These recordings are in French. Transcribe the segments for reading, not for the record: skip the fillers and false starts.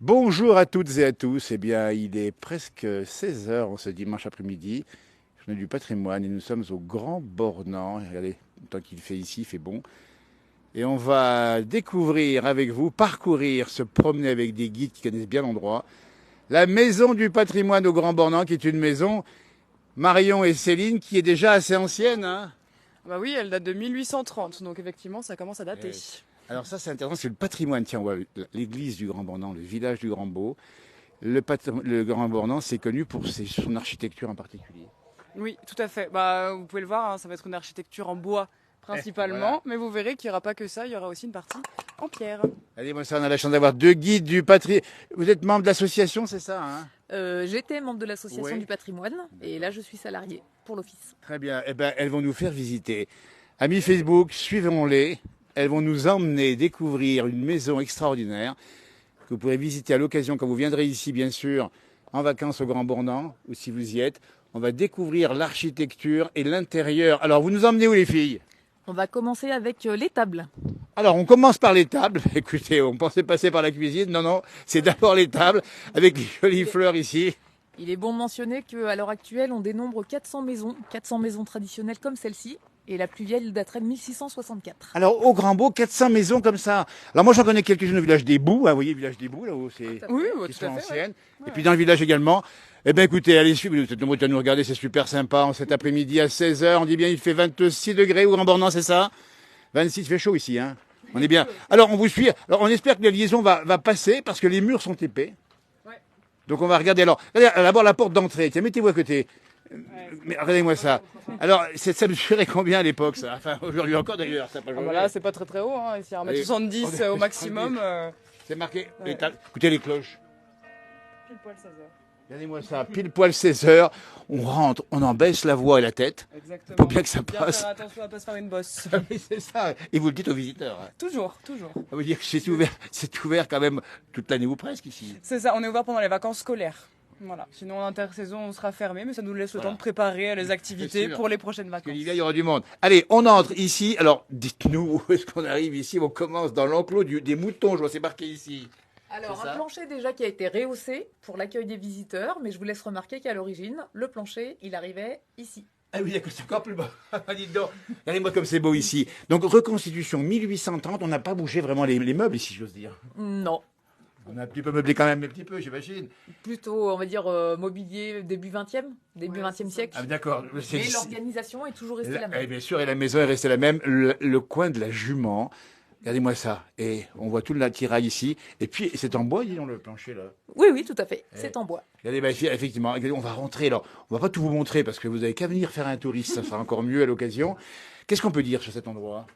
Bonjour à toutes et à tous. Eh bien, il est presque 16 heures en ce dimanche après-midi. Journée du patrimoine et nous sommes au Grand Bornand. Regardez, tant qu'il fait ici, il fait bon. Et on va découvrir avec vous, parcourir, se promener avec des guides qui connaissent bien l'endroit. La maison du patrimoine au Grand Bornand, qui est une maison, Marion et Céline, qui est déjà assez ancienne, hein. Bah oui, elle date de 1830, donc effectivement, ça commence à dater. Alors ça, c'est intéressant, c'est le patrimoine. Tiens, on voit l'église du Grand Bornand, le village du Grand Beau. Le Grand Bornand, c'est connu pour son architecture en particulier. Oui, tout à fait. Bah, vous pouvez le voir, hein, ça va être une architecture en bois Voilà. principalement, mais vous verrez qu'il n'y aura pas que ça, il y aura aussi une partie en pierre. Allez, moi, ça, on a la chance d'avoir deux guides du patrimoine. Vous êtes membre de l'association, c'est ça, hein? J'étais membre de l'association Oui. du patrimoine et là je suis salariée pour l'office. Très bien. Eh ben, elles vont nous faire visiter. Amis Facebook, suivons-les. Elles vont nous emmener découvrir une maison extraordinaire que vous pourrez visiter à l'occasion quand vous viendrez ici, bien sûr, en vacances au Grand Bornand, ou si vous y êtes. On va découvrir l'architecture et l'intérieur. Alors, vous nous emmenez où, les filles? On va commencer avec les tables. Alors, on commence par les tables. Écoutez, on pensait passer par la cuisine. Non, non, c'est d'abord les tables, avec les jolies fleurs ici. Il est bon de mentionner qu'à l'heure actuelle on dénombre 400 maisons traditionnelles comme celle-ci et la plus vieille daterait de 1664. Alors, au Grand Beau, 400 maisons comme ça. Alors, moi, j'en connais quelques-unes au village des Boues. Hein, vous voyez, le village des Boues, là où c'est, Oui, bah, qui tout sont à fait, anciennes. ouais. Et Ouais. puis, dans le village également. Eh ben, écoutez, allez suivre. Vous êtes nombreux à nous regarder, c'est super sympa. En cet après-midi à 16 heures, on dit bien, il fait 26 degrés au Grand Bornand, c'est ça? 26, il fait chaud ici, hein. On est bien. Alors, on vous suit. Alors, on espère que la liaison va passer parce que les murs sont épais. Ouais. Donc, on va regarder. Alors, regardez, d'abord la porte d'entrée. Tiens, mettez-vous à côté. Ouais, Mais regardez-moi ça. Alors, ça mesurait combien à l'époque, ça? Enfin, aujourd'hui encore d'ailleurs, ça n'a pas Ah bah changé. là, c'est pas très très haut, hein, ici, Allez, 1m70 au maximum. C'est marqué. Ouais. Écoutez les cloches. Pile poil 16 heures. Regardez-moi ça. Pile poil 16 heures. On rentre, on en baisse la voix et la tête. Exactement. Faut bien que ça Bien passe. faire attention à pas se faire une bosse. Oui, c'est ça. Et vous le dites aux visiteurs, hein. Toujours, toujours. Ça veut dire que c'est ouvert quand même toute l'année ou presque ici. C'est ça, on est ouvert pendant les vacances scolaires. Voilà. Sinon, en intersaison, on sera fermé, mais ça nous laisse le Voilà. temps de préparer les C'est activités sûr. pour les prochaines Parce que vacances. l'hiver, il y aura du monde. Allez, on entre ici. Alors, dites-nous où est-ce qu'on arrive ici. On commence dans l'enclos des moutons. Je vois, c'est marqué ici. Alors C'est ça un plancher déjà qui a été rehaussé pour l'accueil des visiteurs, mais je vous laisse remarquer qu'à l'origine, le plancher, il arrivait ici. Ah oui, d'accord, c'est encore plus bas. Dites donc. Regardez-moi comme c'est beau ici. Donc, reconstitution 1830. On n'a pas bougé vraiment les meubles ici, j'ose dire. Non, On a un petit peu meublé quand même, un petit peu, j'imagine. plutôt on va dire mobilier début 20e, début Ouais, 20e c'est ça. siècle. Ah, d'accord. Mais l'organisation est toujours restée la Eh même. bien sûr, et la maison est restée la même. Le coin de la jument. Regardez-moi ça. Et on voit tout l'attirail ici. Et puis, c'est en bois, dis donc, le plancher, là. Oui, oui, tout à fait. Eh. C'est en bois. Regardez, bah, effectivement, regardez, on va rentrer. Alors, on va pas tout vous montrer parce que vous avez qu'à venir faire un touriste. Ça sera encore mieux à l'occasion. Qu'est-ce qu'on peut dire sur cet endroit?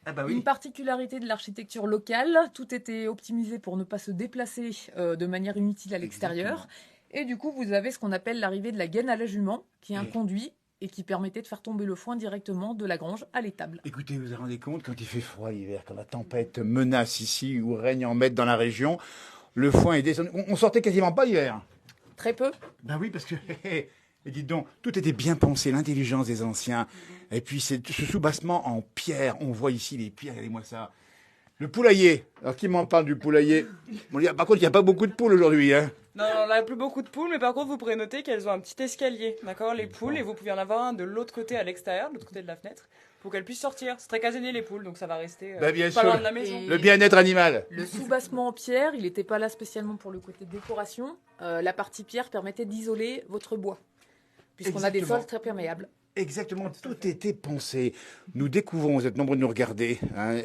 Ah bah Une particularité de l'architecture locale, tout était optimisé pour ne pas se déplacer de manière inutile à l'extérieur. Et du coup, vous avez ce qu'on appelle l'arrivée de la gaine à la jument, qui est un Et- conduit et qui permettait de faire tomber le foin directement de la grange à l'étable. Écoutez, vous vous rendez compte, quand il fait froid l'hiver, quand la tempête menace ici ou règne en maître dans la région, le foin est descendu. On sortait quasiment pas l'hiver. Très peu. Ben oui, parce que, et dites donc, tout était bien pensé, l'intelligence des anciens. Et puis, c'est ce soubassement en pierre. On voit ici les pierres, regardez-moi ça. Le poulailler. Alors, qui m'en parle du poulailler? Bon, par contre, il n'y a pas beaucoup de poules aujourd'hui, hein. Non, on n'a plus beaucoup de poules, mais par contre, vous pourrez noter qu'elles ont un petit escalier, d'accord, les poules, et vous pouvez en avoir un de l'autre côté à l'extérieur, de l'autre côté de la fenêtre, pour qu'elles puissent sortir. C'est très casanier les poules, donc ça va rester Bah, bien pas sûr. loin de la maison. Et- Le bien-être animal. Le soubassement en pierre, il n'était pas là spécialement pour le côté décoration. La partie pierre permettait d'isoler votre bois, puisqu'on a des Exactement. sols très perméables. Exactement, tout était pensé. Nous découvrons, vous êtes nombreux de nous regarder hein,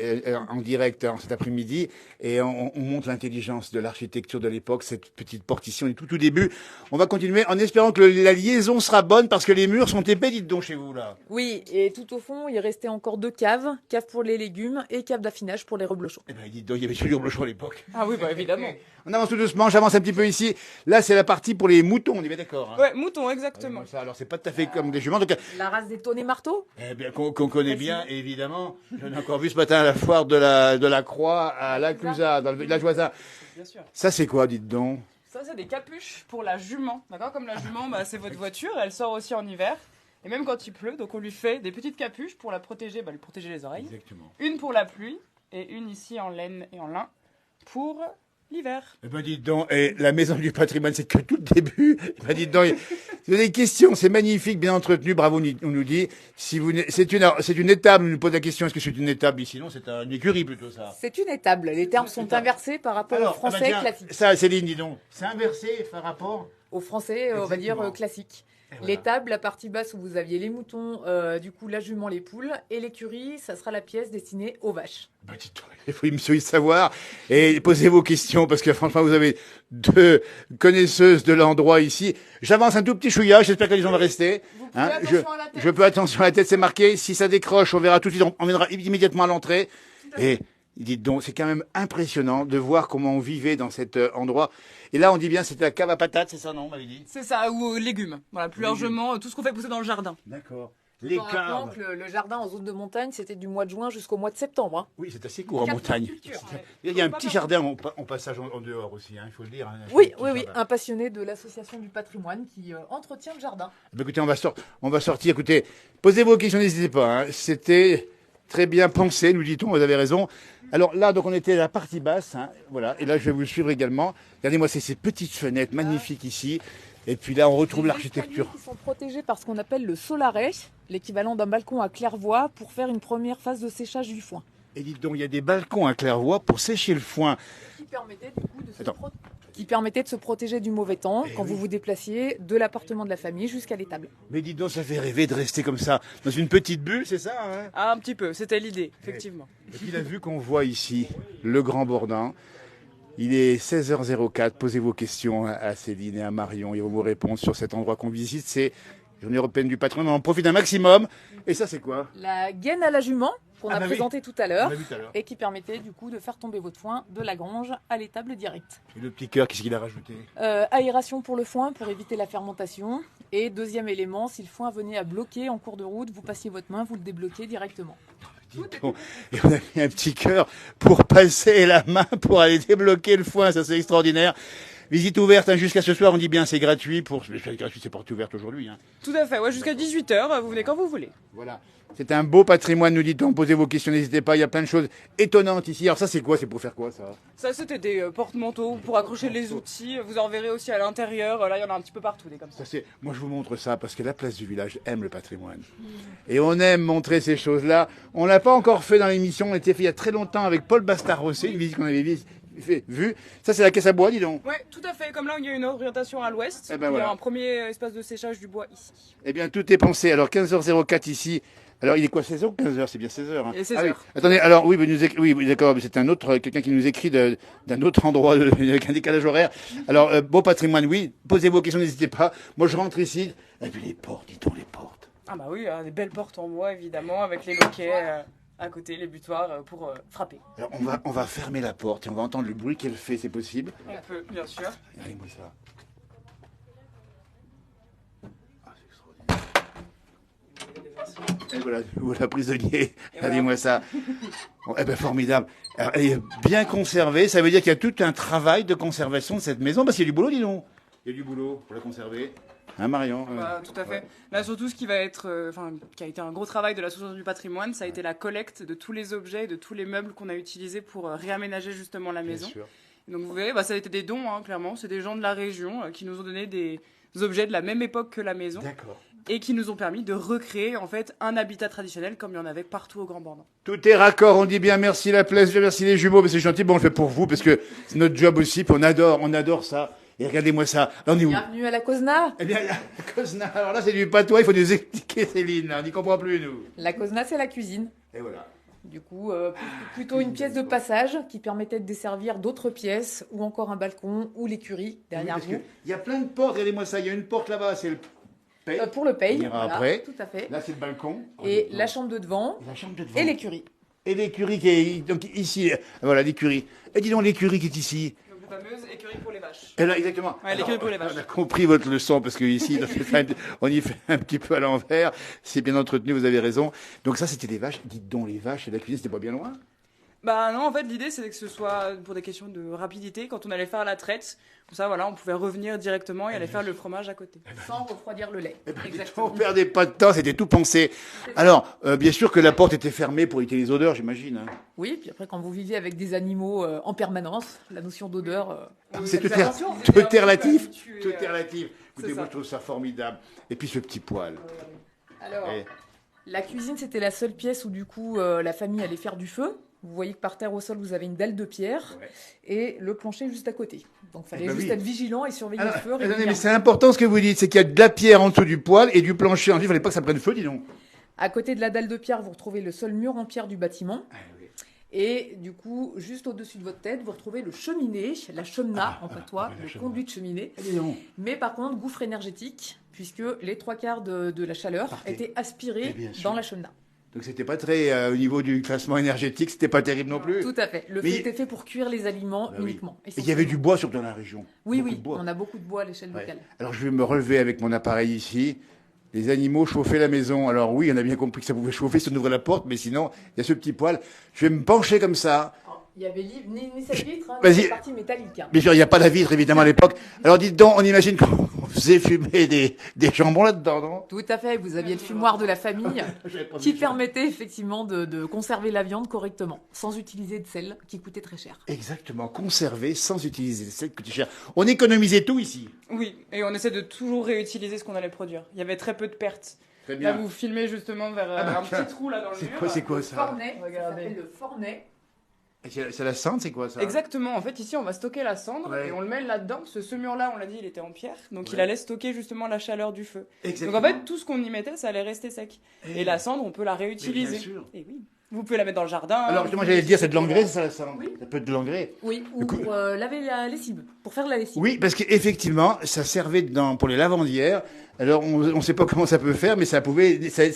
en direct cet après-midi, et on montre l'intelligence de l'architecture de l'époque, cette petite porte ici, on est tout au début. On va continuer en espérant que la liaison sera bonne, parce que les murs sont épais, dites donc chez vous là. Oui, et tout au fond, il restait encore deux caves, cave pour les légumes et cave d'affinage pour les reblochons. Eh ben, dites donc, il y avait toujours Blochon à l'époque. Ah oui, bah évidemment. On avance tout doucement, j'avance un petit peu ici. Là, c'est la partie pour les moutons, on est bien d'accord. Hein. Ouais, mouton, exactement. Regardez-moi ça. Alors, c'est pas tout à fait comme des juments, donc, La race des tonneaux marteaux. eh bien, qu'on connaît bien, évidemment. J'en ai encore vu ce matin à la foire de la Croix à La Clusaz, dans le village voisin. Bien sûr. Ça, c'est quoi, dites donc? Ça, c'est des capuches pour la jument, d'accord. Comme la jument, bah, c'est votre voiture, elle sort aussi en hiver. Et même quand il pleut, donc on lui fait des petites capuches pour la protéger, bah, lui protéger les oreilles. Exactement. Une pour la pluie et une ici en laine et en lin pour l'hiver. Eh ben dites donc, et la maison du patrimoine, c'est que tout le début. Eh ben dites donc, si vous avez des questions, c'est magnifique, bien entretenu, bravo, on nous dit. Si vous, c'est une étable, on nous pose la question, est-ce que c'est une étable ici? Non, c'est une écurie plutôt ça. C'est une étable. Les termes sont inversés par rapport au français classique. Ça, Céline, dis donc, c'est inversé par rapport au français, on va dire classique. Voilà. L'étable, la partie basse où vous aviez les moutons, du coup la jument, les poules, et l'écurie, ça sera la pièce destinée aux vaches. Bah, il faut monsieur y savoir et posez vos questions parce que franchement vous avez deux connaisseuses de l'endroit ici. J'avance un tout petit chouïa, j'espère que les gens vont rester. Hein, je peux attention à la tête, c'est marqué. Si ça décroche, on verra tout de suite, on viendra immédiatement à l'entrée. Et dites donc, c'est quand même impressionnant de voir comment on vivait dans cet endroit. Et là, on dit bien, c'était la cave à patates, c'est ça, non, on m'avait dit? C'est ça, ou légumes. Voilà, plus largement, tout ce qu'on fait pousser dans le jardin. D'accord. Les caves. Le jardin en zone de montagne, c'était du mois de juin jusqu'au mois de septembre. Hein. Oui, c'est assez court en montagne. Il y a un petit jardin en passage en dehors aussi, hein, il faut le dire. Hein, oui, un passionné de l'association du patrimoine qui entretient le jardin. Ben, écoutez, on va sortir. Écoutez, posez vos questions, n'hésitez pas. Hein. C'était très bien pensé, nous dit-on, vous avez raison. Alors là, donc on était à la partie basse, hein, voilà. Et là, je vais vous suivre également. Regardez-moi ces petites fenêtres magnifiques ici. Et puis là, on retrouve l'architecture. Qui sont protégés par ce qu'on appelle le solaret, l'équivalent d'un balcon à claire-voie, pour faire une première phase de séchage du foin. Et dites donc, il y a des balcons à claire-voie pour sécher le foin. Qui permettaient du coup de se protéger du mauvais temps quand vous vous déplaciez de l'appartement de la famille jusqu'à l'étable. Mais dites donc, ça fait rêver de rester comme ça, dans une petite bulle, c'est ça hein? Ah, un petit peu, c'était l'idée, effectivement. Et puis la vue qu'on voit ici, le Grand Bordin. Il est 16h04, posez vos questions à Céline et à Marion, ils vont vous répondre sur cet endroit qu'on visite, c'est Journée européenne du patrimoine, on en profite un maximum. Et ça c'est quoi? La gaine à la jument qu'on a présentée tout à l'heure tout à l'heure et qui permettait du coup de faire tomber votre foin de la grange à l'étable directe. Et le petit cœur, qu'est-ce qu'il a rajouté? Aération pour le foin pour éviter la fermentation. Et deuxième élément, si le foin venait à bloquer en cours de route, vous passiez votre main, vous le débloquez directement. Et on a mis un petit cœur pour passer la main pour aller débloquer le foin, ça c'est extraordinaire. Visite ouverte hein, jusqu'à ce soir, on dit bien c'est gratuit. C'est gratuit, c'est porte ouverte aujourd'hui. Hein. Tout à fait, ouais, jusqu'à 18h, vous venez quand vous voulez. Voilà, c'est un beau patrimoine, nous dit-on. Posez vos questions, n'hésitez pas, il y a plein de choses étonnantes ici. Alors ça c'est quoi? C'est pour faire quoi ça? Ça c'était des porte-manteaux pour accrocher les outils. Vous en verrez aussi à l'intérieur, là il y en a un petit peu partout des comme ça. Moi je vous montre ça parce que la place du village aime le patrimoine. Et on aime montrer ces choses-là. On l'a pas encore fait dans l'émission, on était fait il y a très longtemps avec Paul Bastard-Rossé, une visite qu'on avait vu. Ça c'est la caisse à bois, dis donc. Ouais, tout à fait. Comme là, il y a une orientation à l'ouest. Eh ben, il y voilà. a un premier espace de séchage du bois ici. Eh bien, tout est pensé. Alors, 15h04 ici. Alors, il est quoi, 16h ou 15h? C'est bien 16h. Hein. Il est 16h. Ah, oui. Attendez, alors, oui, oui d'accord, mais c'est un autre, quelqu'un qui nous écrit d'un autre endroit, avec un décalage horaire. Alors, beau patrimoine, oui. Posez vos questions, n'hésitez pas. Moi, je rentre ici. Et puis, les portes, dis-donc, les portes. Ah, bah oui, des belles portes en bois, évidemment, avec les loquets. À côté, les butoirs pour frapper. Alors on va fermer la porte et on va entendre le bruit qu'elle fait, c'est possible? On peut, bien sûr. Regardez-moi ça. Ah, c'est extraordinaire. Et voilà prisonnier. Regardez-moi ça. Bon, eh ben formidable. Alors, elle est bien conservée, ça veut dire qu'il y a tout un travail de conservation de cette maison, parce qu'il y a du boulot, dis donc. Il y a du boulot pour la conserver. Hein, Marion tout à fait. Ouais. Là, surtout, ce qui va être, qui a été un gros travail de l'association du patrimoine, ça a été la collecte de tous les objets, de tous les meubles qu'on a utilisés pour réaménager justement la maison. Bien sûr. Donc, vous voyez, ça a été des dons, hein, clairement. C'est des gens de la région qui nous ont donné des objets de la même époque que la maison. D'accord. Et qui nous ont permis de recréer, en fait, un habitat traditionnel comme il y en avait partout au Grand Bordin. Tout est raccord, on dit bien merci la place, merci les jumeaux, mais c'est gentil, bon, on le fait pour vous, parce que c'est notre job aussi, puis on adore ça. Et regardez-moi ça. Là, on est où? Bienvenue à la Cosna. Eh bien, la Cosna. Alors là, c'est du patois. Il faut nous expliquer, Céline. On n'y comprend plus, nous. La Cosna, c'est la cuisine. Et voilà. Du coup, plutôt une pièce de passage qui permettait de desservir d'autres pièces, ou encore un balcon, ou l'écurie derrière vous. Il y a plein de portes. Regardez-moi ça. Il y a une porte là-bas. C'est le paye. Pour le paye. Voilà, après. Tout à fait. Là, c'est le balcon. Et la chambre de devant. Et l'écurie. Et l'écurie qui est donc ici. Voilà, l'écurie. Et dis donc, l'écurie qui est ici. La fameuse écurie pour les vaches. Et là, exactement. Ouais, l'écurie pour les vaches. On a compris votre leçon parce que ici, on y fait un petit peu à l'envers. C'est bien entretenu, vous avez raison. Donc ça, c'était les vaches. Dites donc, les vaches et la cuisine, c'était pas bien loin? Bah non, en fait, l'idée, c'est que ce soit pour des questions de rapidité. Quand on allait faire la traite, comme ça, voilà, on pouvait revenir directement et aller faire le fromage à côté. Sans refroidir le lait. On perdait pas de temps, c'était tout pensé. Alors, bien sûr que la porte était fermée pour éviter les odeurs, j'imagine. Hein. Oui, puis après, quand vous viviez avec des animaux en permanence, la notion d'odeur... c'est tout est relatif. Tout est relatif. Écoutez, moi, je trouve ça formidable. Et puis, ce petit poêle. Alors, la cuisine, c'était la seule pièce où, du coup, la famille allait faire du feu. Vous voyez que par terre au sol, vous avez une dalle de pierre et le plancher juste à côté. Donc, il fallait juste être vigilant et surveiller le feu. Mais c'est important ce que vous dites, c'est qu'il y a de la pierre en dessous du poêle et du plancher. Il ne fallait pas que ça prenne feu, dis donc. À côté de la dalle de pierre, vous retrouvez le seul mur en pierre du bâtiment. Et du coup, juste au-dessus de votre tête, vous retrouvez le cheminée, la chemna en patois, le conduit de cheminée. Mais par contre, gouffre énergétique, puisque les 3/4 de la chaleur étaient aspirés dans la chemna. Donc c'était pas très, au niveau du classement énergétique, c'était pas terrible non plus. Tout à fait. Le feu était fait pour cuire les aliments uniquement. Et il y avait du bois surtout dans la région. Oui, on a beaucoup de bois à l'échelle locale. Alors je vais me relever avec mon appareil ici. Les animaux chauffaient la maison. Alors oui, on a bien compris que ça pouvait chauffer si on ouvrait la porte, mais sinon, il y a ce petit poêle. Je vais me pencher comme ça. Il y avait ni cette vitre, ni cette partie métallique. Hein. Bien sûr, il n'y a pas la vitre, évidemment, à l'époque. Alors dites donc, on imagine qu'on faisait fumer des jambons là-dedans, non? Tout à fait. Vous aviez le fumoir de la famille qui permettait effectivement de conserver la viande correctement, sans utiliser de sel qui coûtait très cher. Exactement, conserver sans utiliser de sel qui coûtait cher. On économisait tout ici. Oui, et on essaie de toujours réutiliser ce qu'on allait produire. Il y avait très peu de pertes. Très bien. Là, vous filmez justement vers un petit trou là dans le mur. C'est quoi ça? Fornet, ça s'appelle le fornet. C'est la cendre, c'est quoi ça? Exactement, en fait ici on va stocker la cendre et on le met là-dedans, parce que ce mur-là on l'a dit il était en pierre, donc il allait stocker justement la chaleur du feu. Exactement. Donc en fait tout ce qu'on y mettait ça allait rester sec. Et la cendre on peut la réutiliser. Bien sûr. Et oui. Vous pouvez la mettre dans le jardin. Alors justement j'allais dire c'est de l'engrais ça la cendre? Oui. Ça peut être de l'engrais. Oui, ou pour laver la lessive, pour faire la lessive. Oui, parce qu'effectivement ça servait pour les lavandières. Alors, on ne sait pas comment ça peut faire, mais ça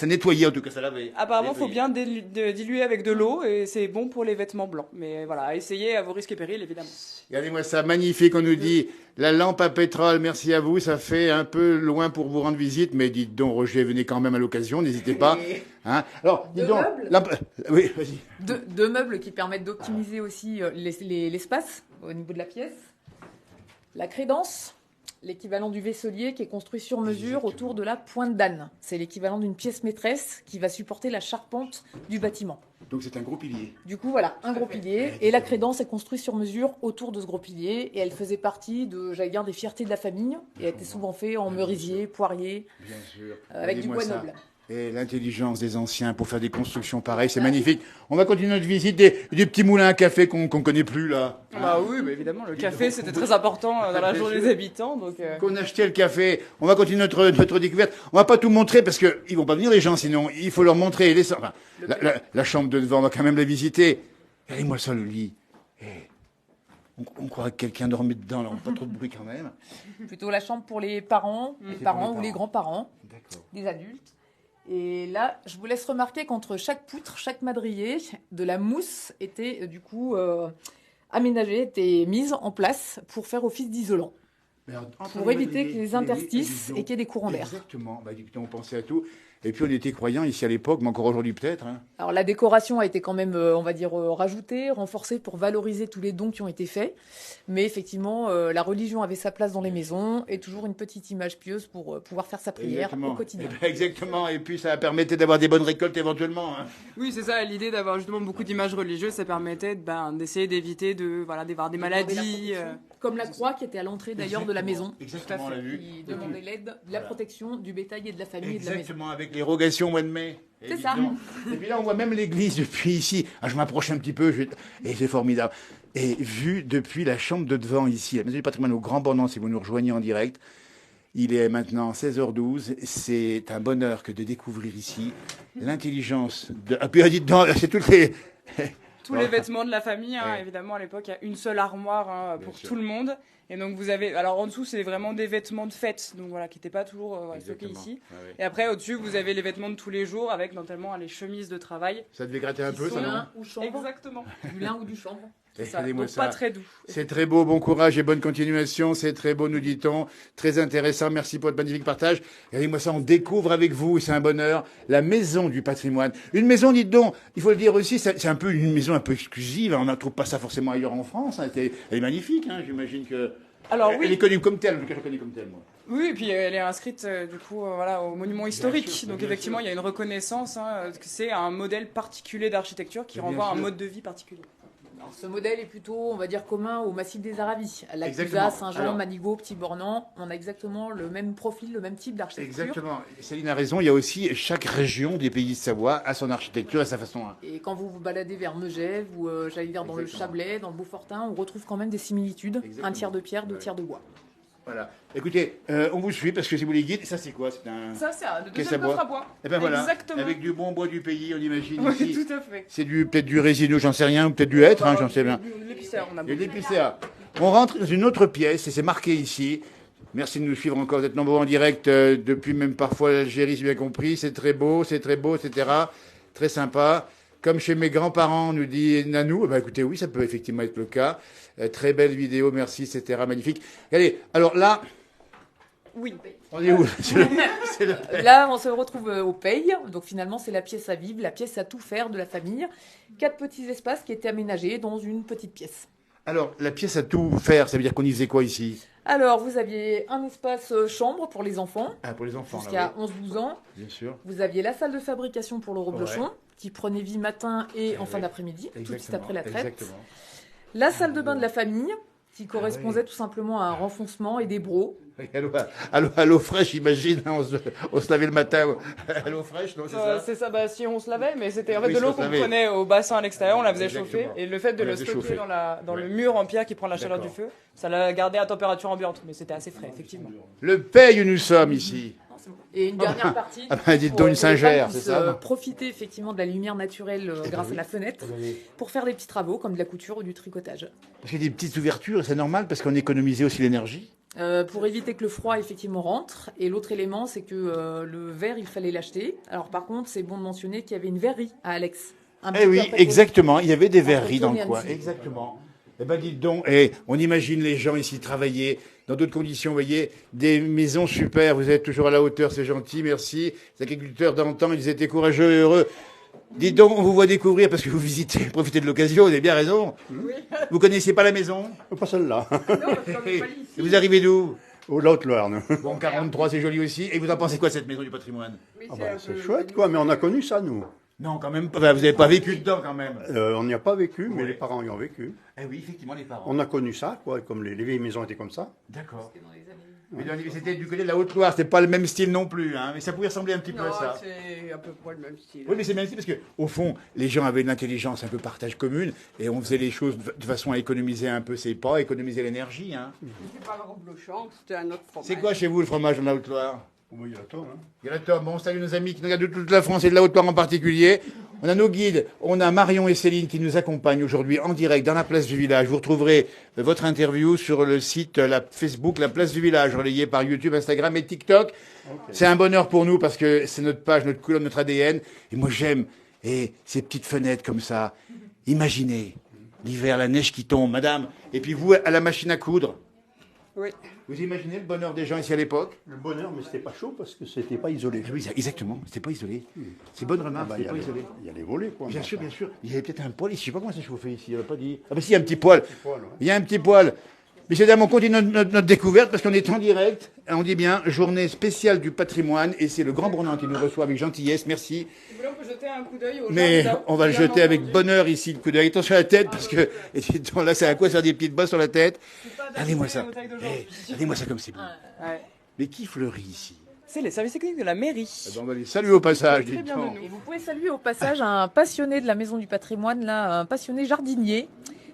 nettoyait en tout cas, ça lavait. Apparemment, il faut bien diluer avec de l'eau et c'est bon pour les vêtements blancs. Mais voilà, essayez à vos risques et périls, évidemment. Regardez-moi ça, magnifique, on nous dit la lampe à pétrole, merci à vous, ça fait un peu loin pour vous rendre visite, mais dites donc, Roger, venez quand même à l'occasion, n'hésitez pas. Hein. Alors, dites donc. Oui, vas-y. Deux meubles qui permettent d'optimiser aussi l'espace au niveau de la pièce. La crédence. L'équivalent du vaisselier qui est construit sur mesure autour de la pointe d'âne. C'est l'équivalent d'une pièce maîtresse qui va supporter la charpente du bâtiment. Donc c'est un gros pilier. Du coup, voilà, un gros pilier. Et la crédence est construite sur mesure autour de ce gros pilier. Et elle faisait partie des fiertés de la famille. Et elle était souvent faite en merisier, poirier, avec du bois noble. Et l'intelligence des anciens pour faire des constructions pareilles, c'est magnifique. On va continuer notre visite des petits moulins à café qu'on connaît plus là. Bah oui, bah évidemment, le café c'était très important dans la journée des habitants. Donc qu'on achetait le café. On va continuer notre découverte. On va pas tout montrer parce que ils vont pas venir les gens sinon. Il faut leur montrer la chambre de devant. On va quand même la visiter. Regardez-moi ça le lit. On croirait que quelqu'un dormait dedans là. On pas trop de bruit quand même. Plutôt la chambre pour les parents, ou les grands-parents, des adultes. Et là, je vous laisse remarquer qu'entre chaque poutre, chaque madrier, de la mousse était du coup aménagée, était mise en place pour faire office d'isolant. Pour éviter qu'il y ait des interstices et qu'il y ait des courants d'air. Exactement. On pensait à tout. Et puis on était croyants ici à l'époque, mais encore aujourd'hui peut-être. Hein. Alors la décoration a été quand même, on va dire, rajoutée, renforcée pour valoriser tous les dons qui ont été faits. Mais effectivement, la religion avait sa place dans les maisons et toujours une petite image pieuse pour pouvoir faire sa prière au quotidien. Exactement. Et puis ça permettait d'avoir des bonnes récoltes éventuellement. Hein. Oui, c'est ça. L'idée d'avoir justement beaucoup d'images religieuses, ça permettait d'essayer d'éviter d'avoir des maladies. Comme la croix qui était à l'entrée d'ailleurs de la maison. Exactement, on l'a vu. Qui demandait l'aide, la protection du bétail et de la famille et de la maison. Exactement, avec les rogations au mois de mai. C'est ça. Et puis là, on voit même l'église depuis ici. Je m'approche un petit peu, et c'est formidable. Et vu depuis la chambre de devant ici, la maison du patrimoine au Grand Bornand, si vous nous rejoignez en direct, il est maintenant 16h12. C'est un bonheur que de découvrir ici l'intelligence de... Ah, puis dites donc, c'est toutes les... Tous les vêtements de la famille, évidemment, à l'époque, il y a une seule armoire pour tout le monde. Et donc, vous avez. Alors, en dessous, c'est vraiment des vêtements de fête, donc voilà, qui n'étaient pas toujours stockés ici. Et après, au-dessus, vous avez les vêtements de tous les jours, avec notamment les chemises de travail. Ça devait gratter un peu, ça, non? Lin ou chanvre. Exactement. Du lin ou du chanvre. Donc pas très doux. C'est très beau, bon courage et bonne continuation. C'est très beau, nous dit-on. Très intéressant. Merci pour votre magnifique partage. Regardez-moi ça, on découvre avec vous, c'est un bonheur, la maison du patrimoine. Une maison, dites donc, il faut le dire aussi, c'est un peu une maison un peu exclusive. On ne trouve pas ça forcément ailleurs en France. Elle est magnifique, hein. J'imagine que... Alors, elle est connue comme telle, en tout cas, je la connais comme telle, moi. Oui, et puis elle est inscrite du coup voilà, au monument historique. Sûr, donc effectivement, il y a une reconnaissance que c'est un modèle particulier d'architecture qui renvoie à un mode de vie particulier. Alors, ce modèle est plutôt, on va dire, commun au massif des Aravis. La Exactement. Clusaz, Saint-Jean, Manigot, Petit-Bornand, on a exactement le même profil, le même type d'architecture. Exactement. Céline a raison, il y a aussi chaque région des pays de Savoie a son architecture et sa façon. Et quand vous vous baladez vers Megève ou j'allais dire dans le Chablais, dans le Beaufortin, on retrouve quand même des similitudes. Un tiers de pierre, 2 tiers de bois. Voilà. Écoutez, on vous suit parce que si vous les guides, ça c'est quoi? Ça c'est un deuxième coffre à bois. Et ben voilà. Exactement. Avec du bon bois du pays, on imagine Oui, ici. tout à fait. C'est peut-être du résineux, j'en sais rien, ou peut-être du hêtre, j'en sais rien. L'épicéa, on a Et l'épicéa. On rentre dans une autre pièce et c'est marqué ici. Merci de nous suivre encore, vous êtes nombreux en direct depuis même parfois l'Algérie, j'ai bien compris. C'est très beau, etc. Très sympa. Comme chez mes grands-parents, nous dit Nanou. Ben écoutez, oui, ça peut effectivement être le cas. Très belle vidéo, merci, etc. Magnifique. Allez, alors là... Oui. On est où? Là, on se retrouve au Paye. Donc finalement, c'est la pièce à vivre, la pièce à tout faire de la famille. 4 petits espaces qui étaient aménagés dans une petite pièce. Alors, la pièce à tout faire, ça veut dire qu'on y faisait quoi ici? Alors, vous aviez un espace chambre pour les enfants. Ah, pour les enfants, jusqu'à là, oui. 11-12 ans. Bien sûr. Vous aviez la salle de fabrication pour le reblochon, qui prenait vie matin et en fin d'après-midi, tout de suite après la traite. Exactement. La salle de bain de la famille, qui correspondait tout simplement à un renfoncement et des brocs. À l'eau fraîche, imagine, hein, on se lavait le matin à l'eau fraîche, non, c'est ça? C'est ça, bah, si on se lavait, mais c'était en fait de l'eau qu'on prenait au bassin à l'extérieur, on la faisait chauffer, et le fait de le stocker dans le mur en pierre qui prend la chaleur du feu, ça l'a gardé à température ambiante, mais c'était assez frais, effectivement. Le Paye où nous sommes ici. Et une dernière partie. Dites donc une Saint-Gère, c'est ça? Profiter effectivement de la lumière naturelle grâce à la fenêtre pour faire des petits travaux comme de la couture ou du tricotage. Parce qu'il y a des petites ouvertures, c'est normal parce qu'on économisait aussi l'énergie. Pour éviter que le froid effectivement rentre. Et l'autre élément, c'est que le verre, il fallait l'acheter. Alors par contre, c'est bon de mentionner qu'il y avait une verrerie à Alex. Eh oui, exactement. Il y avait des verreries dans le coin. Exactement. Eh ben dites donc, on imagine les gens ici travailler dans d'autres conditions, vous voyez, des maisons super, vous êtes toujours à la hauteur, c'est gentil, merci. Les agriculteurs d'antan, ils étaient courageux et heureux. Dites donc, on vous voit découvrir parce que vous visitez, profitez de l'occasion, vous avez bien raison. Oui. Vous connaissiez pas la maison? Pas celle-là. Vous arrivez d'où? Au Haute-Loire. Bon, 43, c'est joli aussi. Et vous en pensez quoi, cette maison du patrimoine? C'est chouette, quoi, mais on a connu ça, nous. Non, quand même pas. Vous n'avez pas vécu dedans, quand même. On n'y a pas vécu, mais les parents y ont vécu. Eh oui, effectivement, les parents. On a connu ça, quoi, comme les vieilles maisons étaient comme ça. D'accord. C'était du côté de la Haute-Loire, c'était pas le même style non plus, hein, mais ça pouvait ressembler un petit peu à ça. C'est à peu près le même style. Oui, mais c'est le même style parce que, au fond, les gens avaient une intelligence un peu partage commune et on faisait les choses de façon à économiser un peu ses pas, économiser l'énergie. Hein. C'était pas le reblochon, c'était un autre fromage. C'est quoi chez vous le fromage en la Haute-Loire? Il y a la tort, hein. Il y a la tort. Bon, salut nos amis qui nous regardent de toute la France et de la Haute-Loire en particulier. On a nos guides, on a Marion et Céline qui nous accompagnent aujourd'hui en direct dans la place du village. Vous retrouverez votre interview sur le site, la Facebook, la place du village, relayée par YouTube, Instagram et TikTok. Okay. C'est un bonheur pour nous parce que c'est notre page, notre couleur, notre ADN. Et moi j'aime ces petites fenêtres comme ça. Imaginez l'hiver, la neige qui tombe, madame. Et puis vous à la machine à coudre. Oui. Vous imaginez le bonheur des gens ici à l'époque? Le bonheur, mais c'était pas chaud parce que c'était pas isolé. Oui, exactement, c'était pas isolé. C'est bonne remarque, c'était pas isolé. Il y a les volets, quoi. Bien sûr, bien sûr. Il y avait peut-être un poêle ici. Je sais pas comment ça chauffait ici. Il n'a pas dit. Ah, bah si, il y a un petit poêle. Il y a un petit poêle. Messieurs, dames, on continue notre découverte parce qu'on est en direct. On dit bien journée spéciale du patrimoine et c'est le Grand Bornand qui nous reçoit avec gentillesse. Merci. Si vous voulez, on peut jeter un coup d'œil au Mais jardin. on va le jeter avec bonheur ici, le coup d'œil. Attention à la tête parce que là, c'est à quoi faire des petites bosses sur la tête. Regardez-moi ça. Regardez-moi ça comme c'est beau. Ouais. Mais qui fleurit ici? C'est les services techniques de la mairie. On va les saluer au passage. Très bien de nous. Et vous pouvez saluer au passage un passionné de la Maison du Patrimoine, là, un passionné jardinier,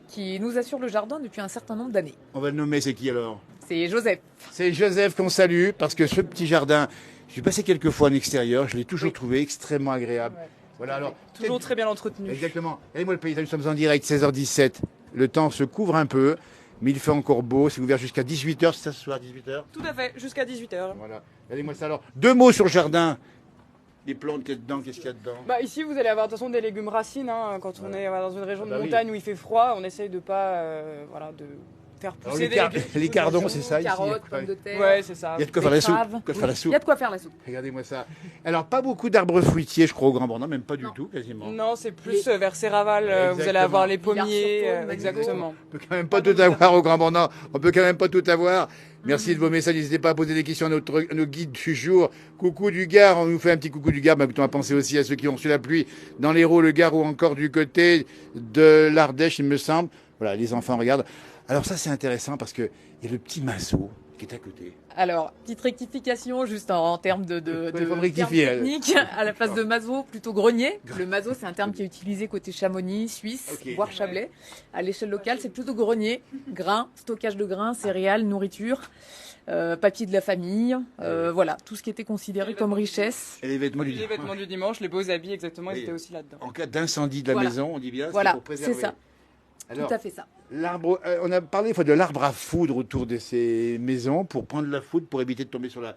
qui nous assure le jardin depuis un certain nombre d'années. On va le nommer, c'est qui alors? C'est Joseph. C'est Joseph qu'on salue, parce que ce petit jardin, je suis passé quelques fois en extérieur, je l'ai toujours trouvé extrêmement agréable. Ouais. Voilà, alors, Toujours très bien entretenu. Exactement. Regardez-moi le paysage, nous sommes en direct, 16h17. Le temps se couvre un peu, mais il fait encore beau, c'est ouvert jusqu'à 18h, c'est ça ce soir, 18h? Tout à fait, jusqu'à 18h. Voilà. Regardez-moi ça alors. 2 mots sur le jardin. les plantes qu'il y a dedans, qu'est-ce qu'il y a dedans? Bah, ici, vous allez avoir de toute façon des légumes racines. Hein, quand on est dans une région de montagne où il fait froid, on essaye de pas de faire pousser des légumes. Les cardons, c'est ça ici? Carottes, pommes de terre. Ouais, c'est ça. Il y a de quoi faire la soupe. Il y a de quoi faire la soupe. Regardez-moi ça. Alors, pas beaucoup d'arbres fruitiers, je crois, au Grand Bornand, même pas du tout, quasiment. Non, c'est plus vers Serraval, vous allez avoir les pommiers. Exactement. On peut quand même pas tout avoir au Grand Bornand. On peut quand même pas tout avoir. Merci de vos messages. N'hésitez pas à poser des questions à nos guides du jour. Coucou du Gard. On nous fait un petit coucou du Gard. Mais on va penser aussi à ceux qui ont reçu la pluie dans l'Hérault, le Gard ou encore du côté de l'Ardèche, il me semble. Voilà, les enfants regardent. Alors ça, c'est intéressant parce que il y a le petit Mazo qui est à côté. Alors, petite rectification, juste en termes de faut rectifier. termes techniques. À la place de mazo, plutôt grenier. Le mazo, c'est un terme qui est utilisé côté Chamonix, Suisse, voire Chablais. À l'échelle locale, c'est plutôt grenier. Grains, stockage de grains, céréales, nourriture, papier de la famille. Voilà, tout ce qui était considéré comme richesse. Et les vêtements du dimanche, les beaux habits, exactement, ils étaient aussi là-dedans. En cas d'incendie de la maison, on dit bien, voilà, c'est pour préserver. C'est ça. Alors, tout à fait ça. L'arbre, on a parlé de l'arbre à foudre autour de ces maisons pour prendre la foudre, pour éviter de tomber sur la...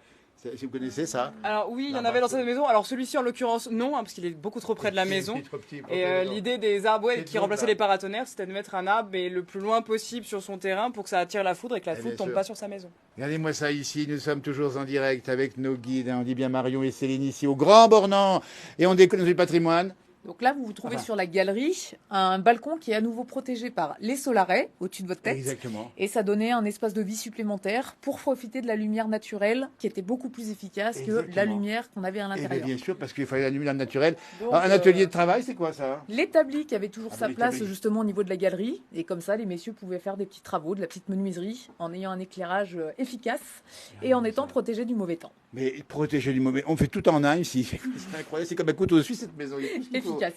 Si vous connaissez ça? Alors oui, il y en avait dans cette maison. Alors celui-ci en l'occurrence non, hein, parce qu'il est beaucoup trop près de la maison. Et l'idée des arbres qui remplaçaient les paratonnerres, c'était de mettre un arbre le plus loin possible sur son terrain pour que ça attire la foudre et que la foudre ne tombe pas sur sa maison. Regardez-moi ça ici, nous sommes toujours en direct avec nos guides. On dit bien Marion et Céline ici au Grand Bornand. Et on découvre du patrimoine. Donc là, vous vous trouvez sur la galerie un balcon qui est à nouveau protégé par les solarets au-dessus de votre tête. Exactement. Et ça donnait un espace de vie supplémentaire pour profiter de la lumière naturelle qui était beaucoup plus efficace que la lumière qu'on avait à l'intérieur. Bien sûr, parce qu'il fallait la lumière naturelle. Donc, un atelier de travail, c'est quoi ça? L'établi qui avait toujours sa place justement au niveau de la galerie. Et comme ça, les messieurs pouvaient faire des petits travaux, de la petite menuiserie, en ayant un éclairage efficace et en étant protégés du mauvais temps. Mais protégés du mauvais, on fait tout en un ici. C'est incroyable, c'est comme un couteau suisse cette maison. Efficace.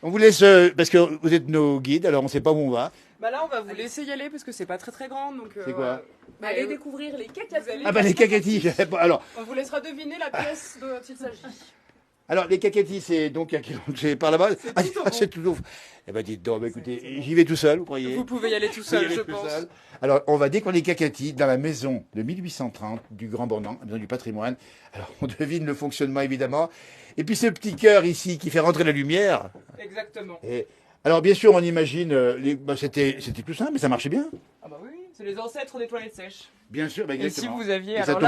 On vous laisse, parce que vous êtes nos guides, alors on ne sait pas où on va. Bah là, on va vous laisser y aller parce que c'est pas très grand. C'est quoi? Allez découvrir les cacatis. Ah bah les cacatis. Alors, on vous laissera deviner la pièce dont il s'agit. Alors les cacatis, c'est donc par là-bas. C'est tout ouf. Eh ben dites donc, écoutez, j'y vais tout seul, vous croyez? Vous pouvez y aller tout seul, je pense. Alors on va découvrir les cacatis dans la maison de 1830 du Grand Bornand, la maison du patrimoine. Alors on devine le fonctionnement évidemment. Et puis ce petit cœur ici qui fait rentrer la lumière. Exactement. Et, alors bien sûr on imagine, c'était tout simple, mais ça marchait bien. Ah bah oui, c'est les ancêtres des toilettes sèches. Bien sûr, exactement. Et si vous aviez, alors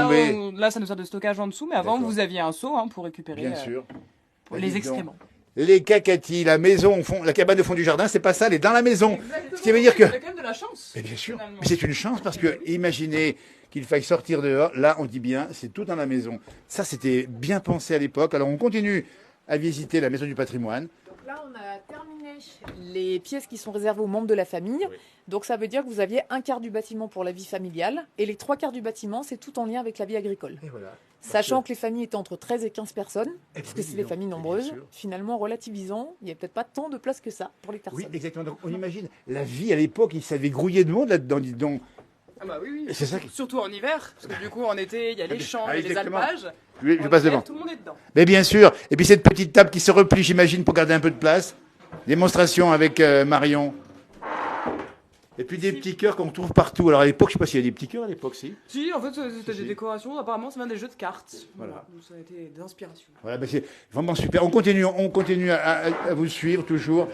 là ça nous sert de stockage en dessous, mais avant vous aviez un seau pour récupérer les excréments. Les cacatis, la maison au fond, la cabane au fond du jardin, c'est pas ça, elle est dans la maison. Exactement. Ce qui veut dire que... C'est quand même de la chance. Mais bien sûr, mais c'est une chance parce que imaginez qu'il faille sortir dehors, là on dit bien, c'est tout dans la maison. Ça c'était bien pensé à l'époque. Alors on continue à visiter la maison du patrimoine. Donc là on a terminé les pièces qui sont réservées aux membres de la famille. Oui. Donc ça veut dire que vous aviez un quart du bâtiment pour la vie familiale et les trois quarts du bâtiment c'est tout en lien avec la vie agricole. Et voilà. Sachant que les familles étaient entre 13 et 15 personnes, puisque c'est des familles nombreuses, finalement, relativisant, il n'y a peut-être pas tant de place que ça pour les personnes. Oui, exactement. Donc, on imagine, la vie à l'époque, il savait grouiller de monde là-dedans, dis donc. Ah bah oui. C'est ça surtout en hiver, parce que du coup, en été, il y a les champs et les alpages. Je passe devant. Tout le monde est dedans. Mais bien sûr. Et puis cette petite table qui se replie, j'imagine, pour garder un peu de place. Démonstration avec Marion. Et puis des petits cœurs qu'on trouve partout. Alors à l'époque, je ne sais pas s'il y a des petits cœurs à l'époque, si. Si, en fait, c'était des décorations. Apparemment, c'est même des jeux de cartes. Voilà. Ça a été d'inspiration. Voilà, c'est vraiment super. On continue à vous suivre toujours.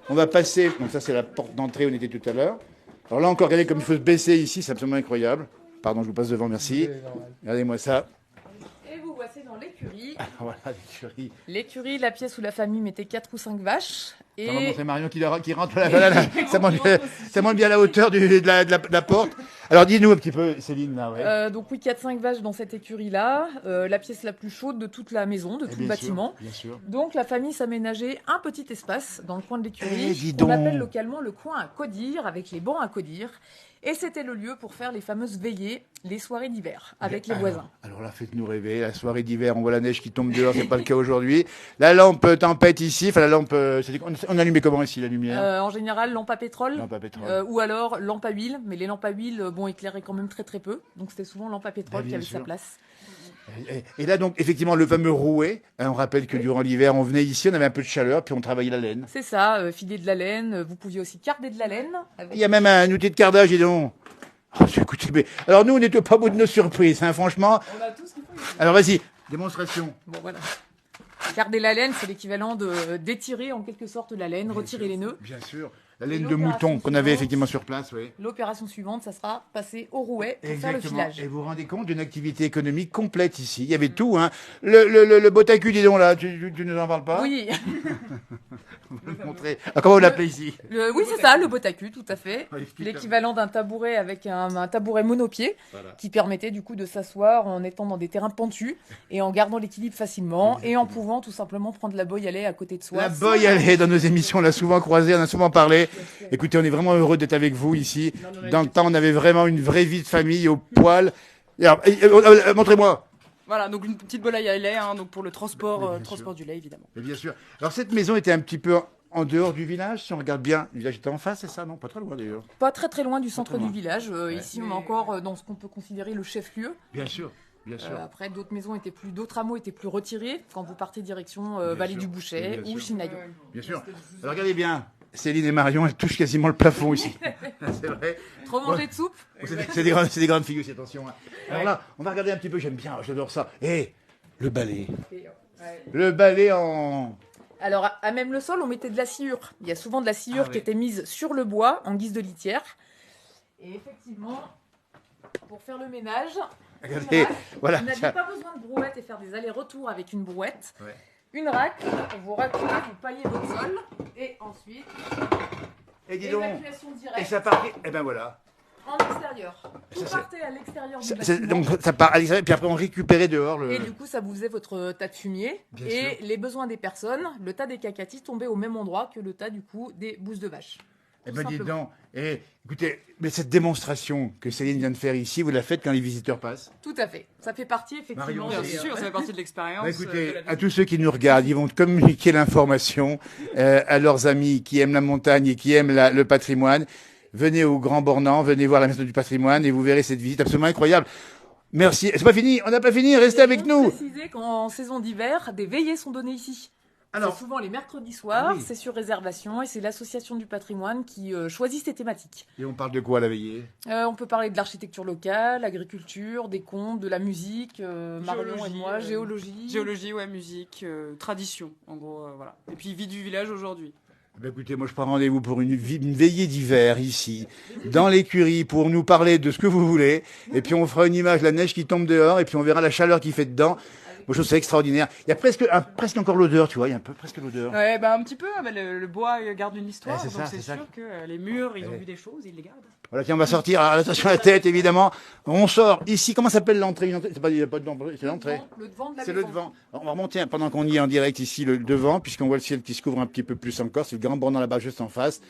On va passer. Donc ça, c'est la porte d'entrée où on était tout à l'heure. Alors là encore, regardez comme il faut se baisser ici, c'est absolument incroyable. Pardon, je vous passe devant, merci. Regardez-moi ça. Et vous voici dans l'écurie. Voilà, l'écurie. L'écurie, la pièce où la famille mettait 4 ou 5 vaches. Et... Ça va montrer Marion qui rentre là. Ça monte bien à la hauteur de la porte. Alors dis-nous un petit peu, Céline. Là, ouais. Donc oui, 4-5 vaches dans cette écurie-là. La pièce la plus chaude de toute la maison, de tout le bâtiment. Bien sûr. Donc la famille s'aménageait un petit espace dans le coin de l'écurie. On appelle localement le coin à codire, avec les bancs à codire. Et c'était le lieu pour faire les fameuses veillées, les soirées d'hiver, avec les voisins. Alors là, faites-nous rêver. La soirée d'hiver, on voit la neige qui tombe dehors, c'est pas le cas aujourd'hui. La lampe tempête ici, enfin la lampe, on allumait comment ici la lumière? En général, lampe à pétrole. Lampe à pétrole. Ou alors lampe à huile, mais les lampes à huile, éclairaient quand même très très peu. Donc c'était souvent lampe à pétrole qui avait sa place. Et là, donc, effectivement, le fameux rouet. On rappelle que durant l'hiver, on venait ici, on avait un peu de chaleur, puis on travaillait la laine. C'est ça, filer de la laine. Vous pouviez aussi carder de la laine. Il y a même un outil de cardage, dis donc. Oh, écoutez, mais... Alors nous, on n'était pas au bout de nos surprises, hein, franchement. On a tout ce qu'il faut. Alors vas-y, démonstration. Bon, voilà. Garder la laine, c'est l'équivalent d'étirer en quelque sorte la laine, retirer les nœuds. Bien sûr. La laine de mouton qu'on avait effectivement sur place, oui. L'opération suivante, ça sera passer au rouet pour faire le filage. Et vous vous rendez compte d'une activité économique complète ici. Il y avait tout, hein. Le botacu, dis donc là, tu nous en parles pas? Oui. Vous me montrez. Ah, comment vous l'appelez ici? Oui, c'est ça, le botacu, tout à fait. Ouais, L'équivalent d'un tabouret avec un tabouret monopied Voilà. qui permettait du coup de s'asseoir en étant dans des terrains pentus et en gardant l'équilibre facilement et en pouvant tout simplement prendre la boye à lait à côté de soi. La boye à lait dans nos émissions, on l'a souvent croisé, on a souvent parlé. Écoutez, on est vraiment heureux d'être avec vous ici. Dans le temps, on avait vraiment une vraie vie de famille au poil. Et alors, montrez-moi. Voilà, donc une petite bolle à lait, hein, donc pour le transport, Oui, bien transport du lait, évidemment. Mais bien sûr. Alors, cette maison était un petit peu en dehors du village, si on regarde bien. Le village était en face, c'est ça? Non, pas très loin d'ailleurs. Pas très très loin du centre très loin. du village. Ici, on est encore dans ce qu'on peut considérer le chef-lieu. Bien sûr, bien sûr. Après, d'autres hameaux étaient plus retirés quand vous partez direction Vallée sûr. du Bouchet Bien ou sûr. Chinaillon. Bien sûr. Alors, regardez bien. Céline et Marion, elles touchent quasiment le plafond ici. C'est vrai. Trop manger de soupe? C'est des grandes filles aussi, attention. Hein. Alors là, on va regarder un petit peu, j'aime bien, j'adore ça. Et le balai. Le balai en... Alors, à même le sol, on mettait de la sciure. Il y a souvent de la sciure qui était mise sur le bois en guise de litière. Et effectivement, pour faire le ménage, Regardez, voilà. vous n'aviez pas besoin de brouette et faire des allers-retours avec une brouette. Ouais. Une raque, vous raclez, vous palliez votre sol. Et ensuite, Et dis donc, évacuation et directe ça part, et ben voilà. en extérieur. Vous Ça, c'est- partez à l'extérieur du Ça- bâtiment. donc ça part à l'extérieur, puis après on récupérait dehors le... Et du coup, ça vous faisait votre tas de fumier. Bien et sûr. les besoins des personnes, le tas des cacatis tombait au même endroit que le tas du coup des bousses de vache. Eh tout ben dis simplement. donc, et écoutez, mais cette démonstration que Céline vient de faire ici, vous la faites quand les visiteurs passent? Tout à fait. Ça fait partie effectivement. Marion, Bien sûr, ça fait partie de l'expérience. Bah, écoutez, de la vie. à tous ceux qui nous regardent, ils vont communiquer l'information à leurs amis qui aiment la montagne et qui aiment le patrimoine. Venez au Grand Bornand, venez voir la maison du patrimoine et vous verrez cette visite absolument incroyable. Merci. C'est pas fini, on n'a pas fini, restez avec nous. Préciser qu'en saison d'hiver, des veillées sont données ici. Alors, C'est souvent les mercredis soirs, Ah oui. c'est sur réservation et c'est l'association du patrimoine qui choisit ces thématiques. et on parle de quoi à la veillée? On peut parler de l'architecture locale, l'agriculture, des contes, de la musique, Marion et moi, géologie. Géologie, ouais, musique, tradition, en gros, voilà. Et puis vie du village aujourd'hui. Ben écoutez, moi je prends rendez-vous pour une veillée d'hiver ici, dans l'écurie, pour nous parler de ce que vous voulez. Et puis on fera une image de la neige qui tombe dehors, et puis on verra la chaleur qui fait dedans. Moi je trouve ça extraordinaire. Il y a presque encore l'odeur, tu vois, il y a un peu presque l'odeur. Ouais, bah un petit peu, hein, bah, le bois garde une histoire, Ouais, c'est donc ça, c'est c'est ça. sûr que les murs, ils ont Ouais. vu des choses, ils les gardent. Voilà, tiens, on va sortir. Alors, attention à la tête, évidemment. On sort ici. Comment s'appelle l'entrée? C'est pas, il n'y a pas de l'entrée, c'est l'entrée. Le devant de la C'est maison. le devant. Alors, on va remonter pendant qu'on y est en direct ici, le devant, puisqu'on voit le ciel qui se couvre un petit peu plus encore. C'est le Grand Bornand là-bas, juste en face.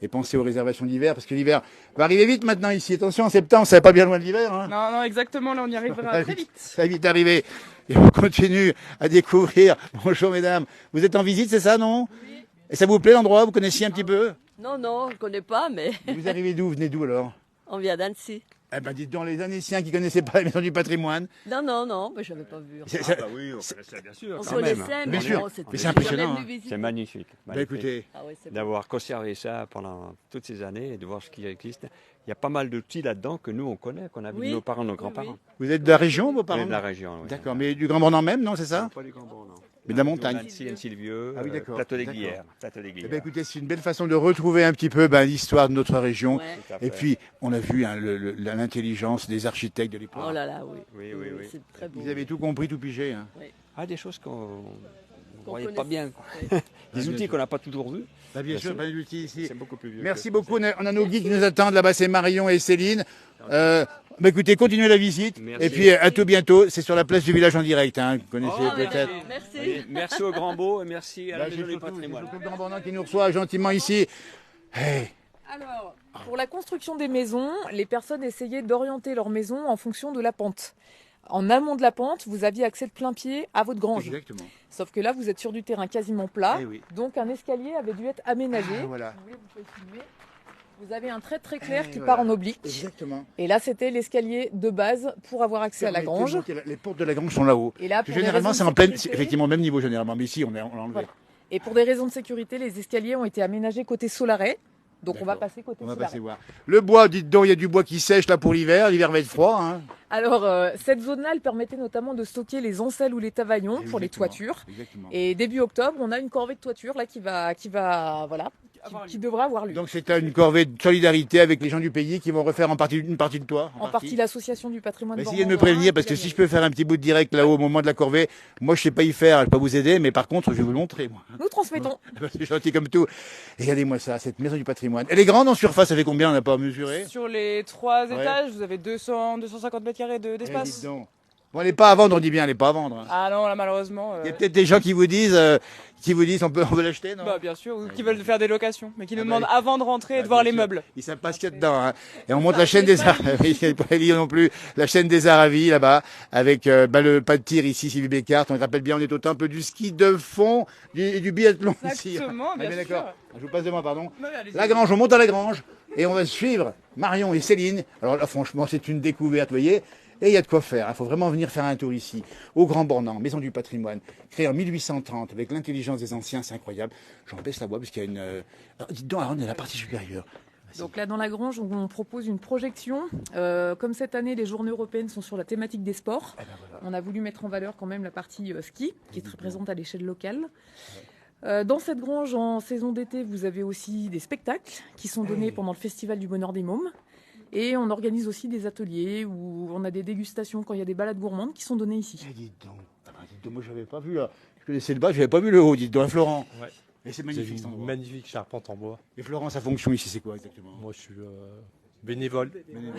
Et pensez aux réservations d'hiver, parce que l'hiver va arriver vite maintenant ici. Attention, en septembre, ça va pas bien loin de l'hiver. Hein. Non, non, exactement, là on y arrivera très vite. Ça va vite arriver. Et on continue à découvrir. Bonjour mesdames. Vous êtes en visite, c'est ça, non? Oui. Et ça vous plaît l'endroit? Vous connaissiez un petit peu? Non, non, je ne connais pas, mais Vous arrivez d'où? Vous venez d'où alors? on vient d'Annecy. Eh ben, dites donc, les Annéciens qui connaissaient pas la maison du patrimoine. Non, non, non, mais je n'avais pas vu. C'est- Ah bah oui, on connaissait bien sûr. On quand connaissait, même. mais Bien sûr. bon, c'était Mais c'est jamais impressionnant, venu hein. visiter. C'est magnifique. Bah, magnifique. écoutez, Ah ouais, c'est bon. D'avoir conservé ça pendant toutes ces années et de voir ce qui existe. Il y a pas mal d'outils là-dedans que nous on connaît, qu'on a vu Oui. de nos parents, nos Oui, grands-parents. vous êtes de la région, vos On parents? est de la région. Oui. D'accord, mais du Grand Bornand même, non, c'est ça? Pas du Grand Bornand, non. Mais de la montagne. Annecy, Annecy-le-Vieux, Ah oui, d'accord, Plateau des d'accord. Guillères. Plateau des Eh Guillères. ben, écoutez, c'est une belle façon de retrouver un petit peu l'histoire de notre région. Ouais. Tout à Et fait. puis, on a vu hein, l'intelligence des architectes de l'époque. Oh là là, oui. Oui, oui, oui. C'est très beau. Vous avez tout compris, tout pigé. Hein. Ah, des choses qu'on ne Qu'on voyait pas connaissait. bien. Ouais. Des outils qu'on n'a pas toujours vus. Bah, bien Bien sûr, sûr. pas d'outils ici. C'est beaucoup plus vieux. Merci que- beaucoup. On a nos guides qui nous attendent. Là-bas, c'est Marion et Céline. Bah, écoutez, continuez la visite. Merci. Et puis, à tout bientôt. C'est sur la place du village en direct. Hein. Vous connaissez Oh, peut-être. Merci. Allez, merci au Grand Beau et merci à Là, la c'est Maison du surtout Patrimoine. le Grand Bornand qui nous reçoit gentiment ici. Hey. Alors, pour la construction des maisons, les personnes essayaient d'orienter leur maison en fonction de la pente. En amont de la pente, vous aviez accès de plein pied à votre grange. Exactement. Sauf que là, vous êtes sur du terrain quasiment plat. Eh oui. Donc, un escalier avait dû être aménagé. Ah, voilà. Si vous voulez, vous pouvez filmer. Vous avez un trait très clair Eh, qui voilà. part en oblique. Exactement. Et là, c'était l'escalier de base pour avoir accès à la grange. Les portes de la grange sont là-haut. Et là, pour des Généralement, raisons c'est de en pleine, sécurité- c'est effectivement au même niveau généralement. Mais ici, on l'a enlevé. Voilà. Et pour des raisons de sécurité, les escaliers ont été aménagés côté Solaret. Donc on va passer côté On va Solaret. passer voir. Le bois, dites donc, il y a du bois qui sèche là pour l'hiver. L'hiver va être froid. Hein. Alors, cette zone-là, elle permettait notamment de stocker les ancelles ou les tavaillons pour les Exactement. toitures. Exactement. Et début octobre, on a une corvée de toiture là qui devrait avoir lieu. Donc c'est une corvée de solidarité avec les gens du pays qui vont refaire une partie de toit. En partie l'association du patrimoine. Mais essayez de me prévenir parce que si je peux faire un petit bout de direct là-haut au moment de la corvée, moi je sais pas y faire, je vais pas vous aider, mais par contre je vais vous le montrer moi. Nous transmettons. C'est gentil comme tout. Et regardez-moi ça, cette maison du patrimoine. Elle est grande en surface, elle fait combien? On n'a pas mesuré. Sur les 3 Ouais. étages, vous avez 250 mètres carrés Eh, d'espace. dites donc. Bon, elle n'est pas à vendre, on dit bien, elle n'est pas à vendre. Hein. Ah non, là malheureusement. Il y a peut-être des gens qui vous disent on peut l'acheter, non? Bah bien sûr, ou qui veulent faire des locations, mais qui nous Ah demandent bah, avant de rentrer et de voir les bien sûr. meubles. Ils savent pas ce qu'il y a dedans. Hein. Et on monte la chaîne des Arts. Il n'y a pas lire non plus. La chaîne des Arts à vie là-bas, avec le pas de tir ici, Sylvie Bécart. On se rappelle bien, on est au temple du ski de fond et du biathlon ici. Exactement, bien sûr. D'accord. Je vous passe devant, pardon. Non, mais allez-y. La Grange, on monte à la Grange et on va suivre Marion et Céline. Alors là, franchement, c'est une découverte, vous voyez. Et il y a de quoi faire. Il faut vraiment venir faire un tour ici, au Grand Bornand, maison du patrimoine, créée en 1830 avec l'intelligence des anciens, c'est incroyable. J'en baisse la voix parce qu'il y a une. Alors, dites donc, on est à la partie supérieure. Donc là, dans la Grange, on propose une projection. Comme cette année, les journées européennes sont sur la thématique des sports. Eh ben, voilà. On a voulu mettre en valeur quand même la partie ski, qui est très présente à l'échelle locale. Dans cette grange, en saison d'été, vous avez aussi des spectacles qui sont donnés pendant le Festival du Bonheur des Mômes. Et on organise aussi des ateliers où on a des dégustations quand il y a des balades gourmandes qui sont données ici. Eh, dites donc. Ah ben, dites donc, moi, je n'avais pas vu là. Je connaissais le bas, je n'avais pas vu le haut, dites donc, hein, Florent. Ouais. Et c'est C'est magnifique une cet endroit. magnifique charpente en bois. Et Florent, sa fonction ici, c'est quoi exactement? Moi, je suis bénévole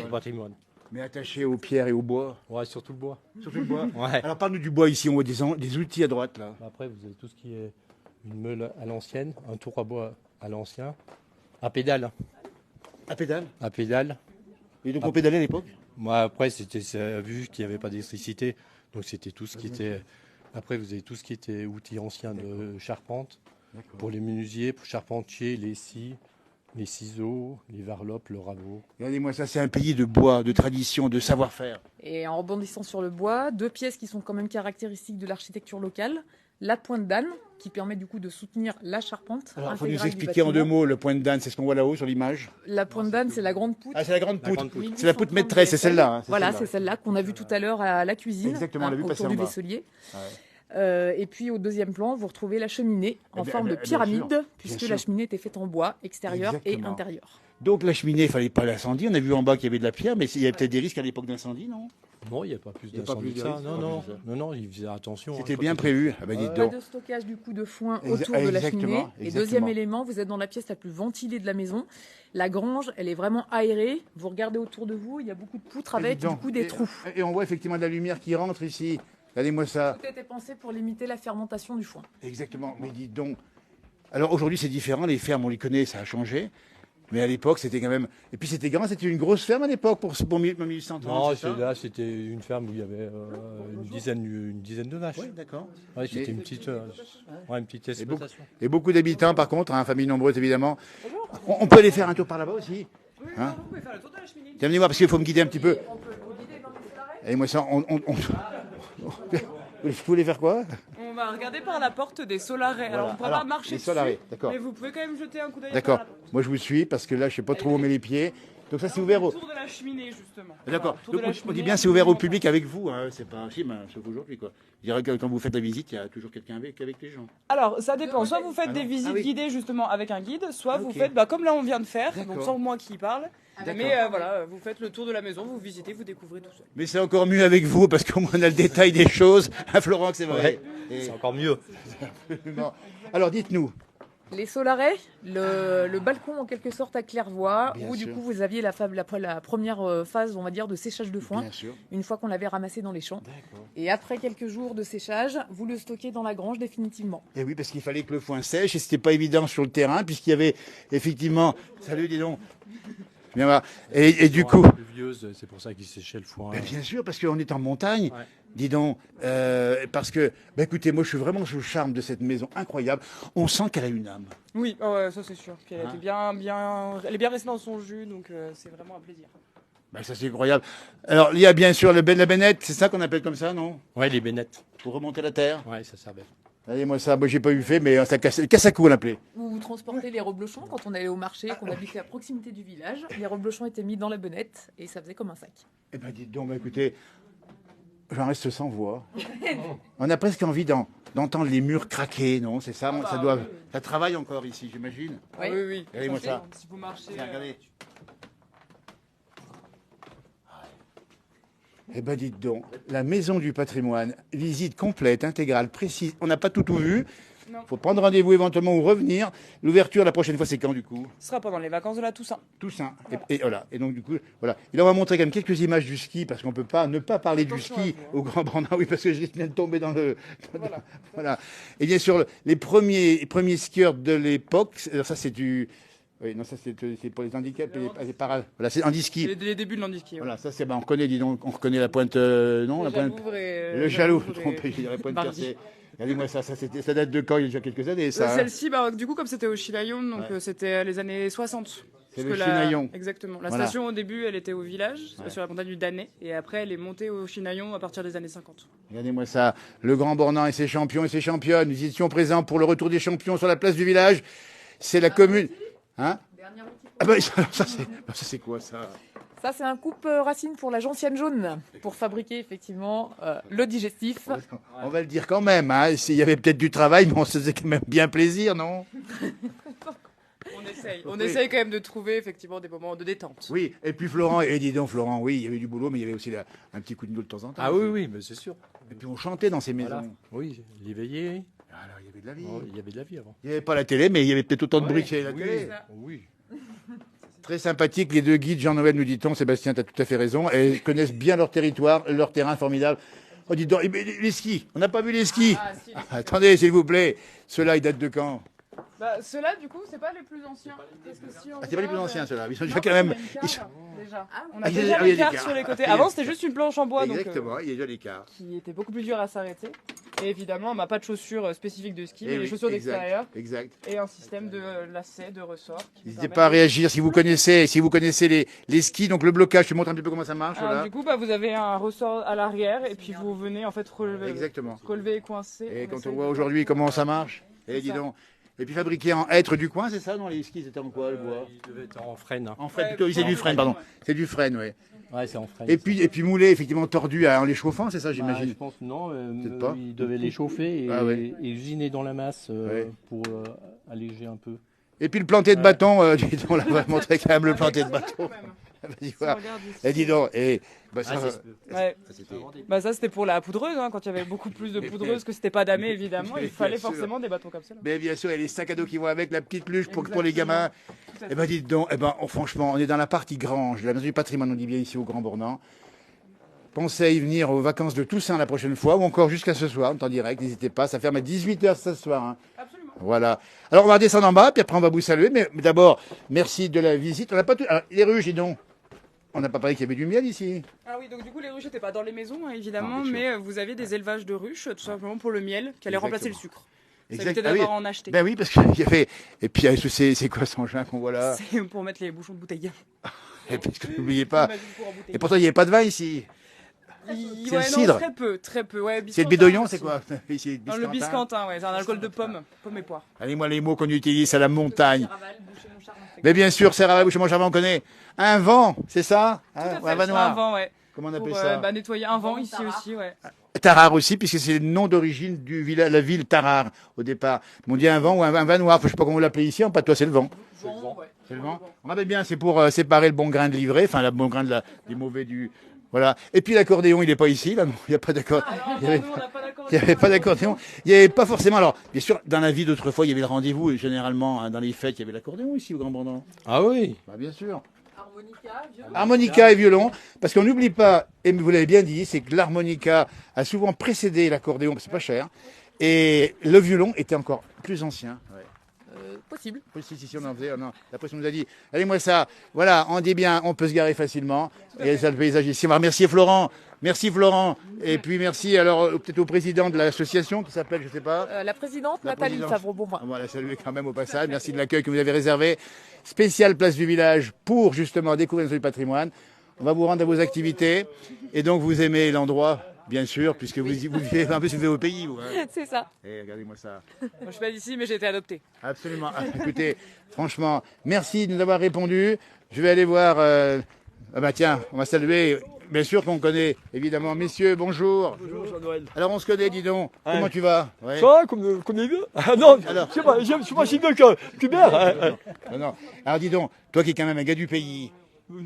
au patrimoine. Mais attaché aux pierres et au bois. Ouais, surtout le bois. Surtout le bois. Ouais. Alors, parle-nous du bois ici, on voit des outils à droite là. Après, vous avez tout ce qui est une meule à l'ancienne, un tour à bois à l'ancien, à pédale. À pédale. À pédale. Et donc, on pédalait à l'époque? Moi, après, c'était vu qu'il n'y avait pas d'électricité. Donc, c'était tout ce qui était. Après, vous avez tout ce qui était outils anciens de charpente. D'accord. Pour les menuisiers, pour charpentiers, les scies, les ciseaux, les varlopes, le rabot. Regardez-moi ça, c'est un pays de bois, de tradition, de savoir-faire. Et en rebondissant sur le bois, deux pièces qui sont quand même caractéristiques de l'architecture locale. La pointe d'âne, qui permet du coup de soutenir la charpente. Alors, il faut intégrale nous du expliquer en bâtiment. deux mots le point de d'âne, c'est ce qu'on voit là-haut sur l'image. La pointe d'âne, c'est la grande poutre. Ah, c'est la grande La poutre. grande poutre. C'est la poutre maîtresse, c'est celle-là. Hein, Voilà, celle-là. c'est celle-là qu'on a vue tout à l'heure à la cuisine, Exactement, on l'a vu passer autour en du bas. vaisselier. Ouais. Et puis au deuxième plan, vous retrouvez la cheminée en Eh bien, forme de bien pyramide, sûr, puisque bien la sûr. cheminée était faite en bois, extérieur Exactement. et intérieur. Donc la cheminée, il fallait pas l'incendie. On a vu en bas qu'il y avait de la pierre, mais il y avait peut-être des risques à l'époque d'incendie, non? Non, il n'y a pas plus Il y a pas d'incendie plus que de ça. risque, Non, pas non, plus de ça. non, non, il faisait attention. C'était hein, bien quand prévu. Ah bah dites Pas donc. de stockage du coup de foin Exa- autour de la exactement, cheminée. Et exactement. deuxième élément, vous êtes dans la pièce la plus ventilée de la maison. La grange, elle est vraiment aérée. Vous regardez autour de vous, il y a beaucoup de poutres avec Dites du donc. coup des trous. Et on voit effectivement de la lumière qui rentre ici. Regardez-moi ça. Tout était pensé pour limiter la fermentation du foin. Exactement. Mais dites donc. Alors aujourd'hui, c'est différent. Les fermes, on les connaît, ça a changé. Mais à l'époque, c'était quand même. Et puis c'était grand, c'était une grosse ferme à l'époque pour 1830. Non, c'est ça là, c'était une ferme où il y avait une dizaine de vaches. Oui, d'accord. Ouais, c'était Mais- une petite exploitation. Et beaucoup d'habitants, par contre, hein, famille nombreuse évidemment. On peut aller faire un tour par là-bas aussi. Hein Vous pouvez faire le tour de la cheminée. Venez voir parce qu'il faut me guider un petit peu. Et moi, ça, vous voulez faire quoi? On va regarder par la porte des solarets. Alors on ne pourra Alors, pas marcher les dessus, solarets, d'accord. mais vous pouvez quand même jeter un coup d'œil. D'accord. par la porte. Moi, je vous suis parce que là, je sais pas trop où on met les pieds. Donc ça, c'est ouvert au. Tour de la cheminée justement. D'accord. Voilà, tour Donc de la on dit cheminée, bien c'est ouvert au absolument public avec vous. Hein. C'est pas un film, hein, sauf aujourd'hui quoi. Je dirais que quand vous faites la visite, il y a toujours quelqu'un avec les gens. pas. Alors ça dépend. Soit vous faites Ah des non. visites Ah oui. guidées justement avec un guide, soit vous Ok. faites comme là on vient de faire, donc D'accord. sans moi qui parle. D'accord. Mais voilà, vous faites le tour de la maison, vous visitez, vous découvrez tout seul. Mais c'est encore mieux avec vous parce qu'au moins on a le détail des choses. À Florent, que c'est vrai. Et- C'est encore mieux. Non. Alors dites-nous. Les solarets, le balcon en quelque sorte à claire-voie, Bien où du sûr. coup vous aviez la première phase, on va dire, de séchage de foin, Bien sûr. une fois qu'on l'avait ramassé dans les champs. D'accord. Et après quelques jours de séchage, vous le stockez dans la grange définitivement. Et oui, parce qu'il fallait que le foin sèche et c'était pas évident sur le terrain puisqu'il y avait effectivement. Salut, dis donc. Bien voir. Et du coup. Pluvieuse, c'est pour ça qu'il séchait le foin. Ben, bien sûr, parce qu'on est en montagne. Ouais. Dis donc, parce que, ben, écoutez, moi je suis vraiment sous le charme de cette maison incroyable. On sent qu'elle a une âme. Oui, ouais, ça c'est sûr. Puis elle, Hein était elle est bien restée dans son jus, donc c'est vraiment un plaisir. Ben, ça c'est incroyable. Alors il y a bien sûr la bénette, c'est ça qu'on appelle comme ça, non? Ouais, les bénettes. Pour remonter la terre. Ouais, ça servait. Allez, moi ça, moi j'ai pas eu fait, mais ça casse à cou on l'appelait. Où transporter les reblochons quand on allait au marché, qu'on habitait à proximité du village. Les reblochons étaient mis dans la bonnette et ça faisait comme un sac. Eh ben dites donc, écoutez, j'en reste sans voix. On a presque envie d'entendre les murs craquer, non? C'est ça, ça travaille encore ici, j'imagine. Oui, oui. Regardez-moi ça. Si vous marchez. Tiens, regardez. Eh ben dites donc, la maison du patrimoine, visite complète, intégrale, précise. On n'a pas tout vu. Il faut prendre rendez-vous éventuellement ou revenir. L'ouverture la prochaine fois, c'est quand du coup? Ce sera pendant les vacances de la Toussaint. Toussaint. Voilà. Et voilà. Et donc du coup, voilà. Et là, on va montrer quand même quelques images du ski parce qu'on peut pas ne pas parler du ski au Grand Bornand. Oui, parce que je viens de tomber dans le. Voilà. Et bien sûr, les premiers skieurs de l'époque. Ça, c'est du. Oui, non, ça c'est pour les handicaps, voilà, c'est handiski. Les débuts de l'handiski. Voilà, ça c'est, on reconnaît, dis donc, on reconnaît la pointe, non, la pointe. Le Jaloux, trompé, je dirais pointe percée. Regardez-moi ça date de quand? Il y a déjà quelques années, ça. Celle-ci, du coup, comme c'était au Chinaillon, donc c'était les années 60. C'est le Chinaillon. Exactement. La station, au début, elle était au village, sur la montagne du Danet, et après, elle est montée au Chinaillon à partir des années 50. Regardez-moi ça, le Grand Bornand et ses champions et ses championnes. Nous étions présents pour le retour des champions sur la place du village. C'est la commune. Hein? Ah ben, ça c'est quoi ça? Ça, c'est un coupe-racine pour la gentiane jaune, pour fabriquer effectivement le digestif. On va le dire quand même, hein. S'il y avait peut-être du travail, mais on se faisait quand même bien plaisir, non? On essaye quand même de trouver effectivement des moments de détente. Oui, et puis Florent, et dis donc Florent, oui, il y avait du boulot, mais il y avait aussi un petit coup de gueule de temps en temps. Ah oui, mais c'est sûr. Et puis on chantait dans ces maisons. Voilà. Oui, les veillées. Alors il y avait de la vie. Il y avait de la vie avant. Il n'y avait pas la télé, mais il y avait peut-être autant de bruit que la télé. Oui. Très sympathique, les deux guides, Jean-Noël, nous dit-on, Sébastien, tu as tout à fait raison, et ils connaissent bien leur territoire, leur terrain formidable. Oh, dis donc, les skis, on n'a pas vu les skis. Attendez, s'il vous plaît, ceux-là, ils datent de quand? Ceux-là, du coup, c'est pas les plus anciens. C'est pas les plus anciens, ceux-là. Ils sont déjà quand même. On a déjà les cartes sur les côtés. Avant, c'était juste une planche en bois. Exactement, il y a déjà les cartes. Qui était beaucoup plus dur à s'arrêter. Et évidemment, on n'a pas de chaussures spécifiques de ski, mais les chaussures d'extérieur. Exact. Et un système de lacets, de ressorts. N'hésitez pas à réagir si vous connaissez les skis. Donc le blocage, je te montre un petit peu comment ça marche. Alors, du coup, vous avez un ressort à l'arrière et puis vous venez en fait relever. Exactement. Relever et coincer. Et quand on voit aujourd'hui comment ça marche, et dis donc. Et puis fabriqué en hêtre du coin, c'est ça? Non, les skis, c'était en quoi, le bois? Il devait être en frêne. En frêne, plutôt. C'est du frêne, pardon. C'est du frêne, oui. Ouais, c'est en frêne. Et puis moulé, effectivement, tordu en les chauffant, c'est ça, j'imagine? Je pense non. Pas. Il devait les chauffer et usiner dans la masse pour alléger un peu. Et puis le planté de bâton, dis donc, là, on va montrer quand même le planté de bâton. Vas-y voir. Et dis donc, ça c'était pour la poudreuse, hein, quand il y avait beaucoup plus de poudreuse que c'était pas damé évidemment, il fallait forcément des bâtons comme ça. Mais bien sûr, il y a les sacs à dos qui vont avec, la petite luge pour les gamins. Et ben dites donc, franchement, on est dans la partie grange de la maison du patrimoine, on dit bien ici au Grand Bornand. Pensez à y venir aux vacances de Toussaint la prochaine fois, ou encore jusqu'à ce soir, on est en direct, n'hésitez pas, ça ferme à 18h ce soir. Hein. Absolument. Voilà. Alors on va descendre en bas, puis après on va vous saluer, mais d'abord, merci de la visite. On n'a pas tout. Alors, les ruches, dis donc. On n'a pas parlé qu'il y avait du miel ici. Ah oui, donc du coup les ruches n'étaient pas dans les maisons évidemment, mais vous aviez des élevages de ruches tout simplement pour le miel qui allait remplacer le sucre. Ça évitait d'avoir en acheter. Ben oui, parce qu'il y avait. Et puis c'est quoi ce engin qu'on voit là? C'est pour mettre les bouchons de bouteille. Et puis n'oubliez pas. Et pourtant il n'y avait pas de vin ici. C'est le cidre. Très peu. Ouais, c'est le bidoyon, c'est quoi? Le biscantin, c'est un alcool de pomme et poire. Allez-moi les mots qu'on utilise à la montagne. Mais bien sûr, Serraval, Boucher Montcharvin, on connaît. Un vent, c'est ça? Un vent, ouais. Comment on appelle ça? Nettoyer un vent ici aussi, ouais. Tarare aussi, puisque c'est le nom d'origine du village, la ville Tarare au départ. On dit un vent ou un vin noir, je sais pas comment on l'appelle ici, en patois c'est le vent. C'est le vent. On rappelle bien, c'est pour séparer le bon grain de l'ivraie, enfin le bon grain des mauvais du. Voilà. Et puis l'accordéon, il n'est pas ici, là, non, il n'y a pas d'accordéon. Il n'y avait pas d'accordéon. Il n'y avait pas forcément. Alors, bien sûr, dans la vie d'autrefois, il y avait le rendez-vous, et généralement, dans les fêtes, il y avait l'accordéon ici au Grand Bornand. Ah oui? Bien sûr. Violon. Harmonica et violon, parce qu'on n'oublie pas, et vous l'avez bien dit, c'est que l'harmonica a souvent précédé l'accordéon, parce que c'est pas cher, et le violon était encore plus ancien. Possible. Si on en faisait, non. Après, on nous a dit, allez-moi ça, voilà, on dit bien, on peut se garer facilement, et ça le paysage ici. On va remercier Florent. Merci Florent. Et puis merci alors peut-être au président de l'association qui s'appelle, je sais pas. La présidente Nathalie Favreau-Bonvin. Voilà, saluer quand même au passage. Merci de l'accueil que vous avez réservé. Spécial place du village pour justement découvrir notre patrimoine. On va vous rendre à vos activités. Et donc vous aimez l'endroit, Bien sûr, puisque vous vivez un peu sur vos pays. Vous, hein. C'est ça. Et regardez-moi ça. Moi, je suis pas d'ici, mais j'ai été adoptée. Absolument. Écoutez, franchement, merci de nous avoir répondu. Je vais aller voir... Ah bah tiens, on va saluer... Bien sûr qu'on connaît, évidemment. Messieurs, bonjour. Bonjour, Jean-Noël. Alors, on se connaît, dis donc. Comment tu vas? Ouais. Ça va, comme les vieux? Ah non, alors, je suis pas si vieux que Hubert. Non. Alors, dis donc, toi qui es quand même un gars du pays,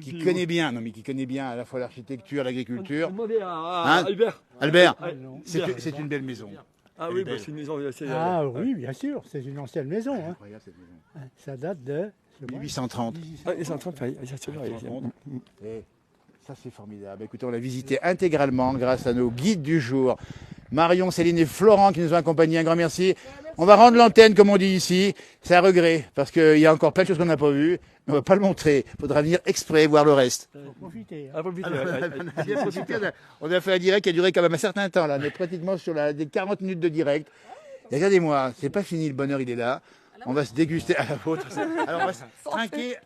qui connaît bien, non mais qui connaît bien à la fois l'architecture, l'agriculture. Demandez à Albert. Albert, c'est une belle maison. Ah oui, c'est une maison. Ah oui, bien sûr, c'est une ancienne maison. Hein. Regarde cette maison. Ça date de 1830. 1830, c'est vrai. Et ça, c'est formidable. Écoutez, on l'a visité intégralement grâce à nos guides du jour, Marion, Céline et Florent qui nous ont accompagnés. Un grand merci. On va rendre l'antenne, comme on dit ici. C'est à regret, parce qu'il y a encore plein de choses qu'on n'a pas vues. On ne va pas le montrer. Il faudra venir exprès voir le reste. Faut profiter. Hein. On a bien profité. On a fait un direct qui a duré quand même un certain temps. Là. On est pratiquement sur des 40 minutes de direct. Et regardez-moi, c'est pas fini, le bonheur, il est là. On va se déguster à la vôtre. Alors, on va se trinquer.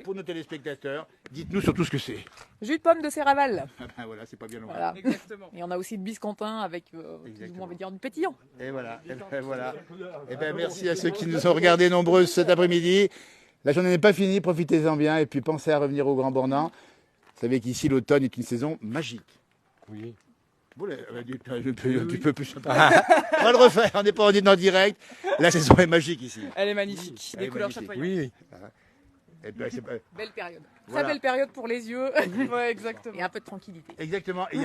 Pour nos téléspectateurs, dites-nous surtout ce que c'est. Jus de pomme de Serraval. Voilà, c'est pas bien loin. Voilà. Exactement. Et on a aussi le biscontin avec, on va dire, du pétillant. Et voilà. Et ben, merci à ceux qui nous ont regardés nombreux cet après-midi. La journée n'est pas finie, profitez-en bien et puis pensez à revenir au Grand Bornand. Vous savez qu'ici, l'automne est une saison magique. Oui. Tu peux plus. On va le refaire, on n'est pas en direct. La saison est magique ici. Elle est magnifique, des couleurs chatoyantes. Oui. Belle période. Voilà. Très belle période pour les yeux. Ouais, exactement. Et un peu de tranquillité. Exactement. Et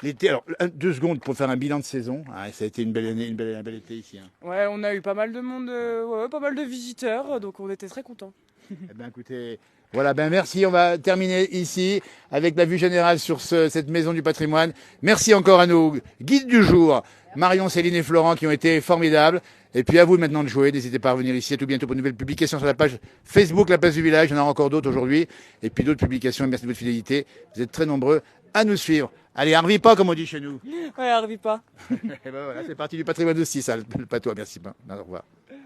l'été, alors 2 secondes pour faire un bilan de saison. Ça a été une belle année, un bel été ici. Hein. Ouais, on a eu pas mal de monde, pas mal de visiteurs, donc on était très contents. Eh ben écoutez, voilà, merci. On va terminer ici avec la vue générale sur cette maison du patrimoine. Merci encore à nos guides du jour, Marion, Céline et Florent, qui ont été formidables. Et puis à vous maintenant de jouer. N'hésitez pas à revenir ici. À tout bientôt pour une nouvelle publication sur la page Facebook, la place du village. Il y en aura encore d'autres aujourd'hui. Et puis d'autres publications. Et merci de votre fidélité. Vous êtes très nombreux à nous suivre. Allez, arvis pas, comme on dit chez nous. Ouais, arvis pas. Et ben voilà, c'est parti du patrimoine aussi, ça, le patois. Merci. Au revoir.